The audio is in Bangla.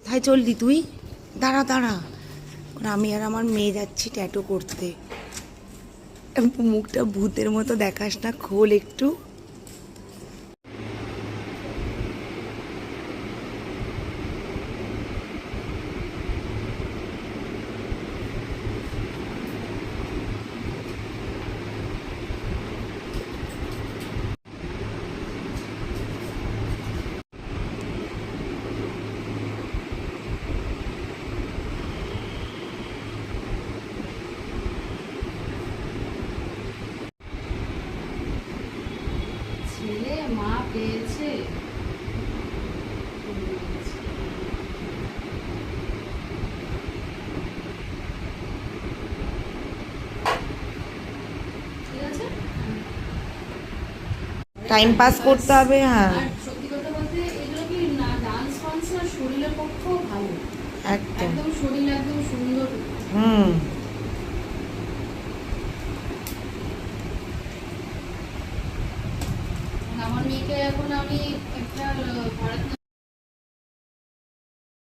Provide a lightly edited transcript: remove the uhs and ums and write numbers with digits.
তাই চললি তুই? দাঁড়া দাঁড়া, আমি আর আমার মেয়ে যাচ্ছি ট্যাটু করতে। মুখটা ভূতের মতো দেখাস না, খোল একটু। ছেলে মা পেয়েছে। ঠিক আছে। টাইম পাস করতে হবে, হ্যাঁ। আর সত্যি কথা বলতে এগুলো কি না, ডান্স ফান্স না শরীরের পক্ষেও ভালো। একদম। একদম শরীর একদম সুন্দর। হুম। আমার মেয়েকে এখন আমি একটা ভারতনাট্যম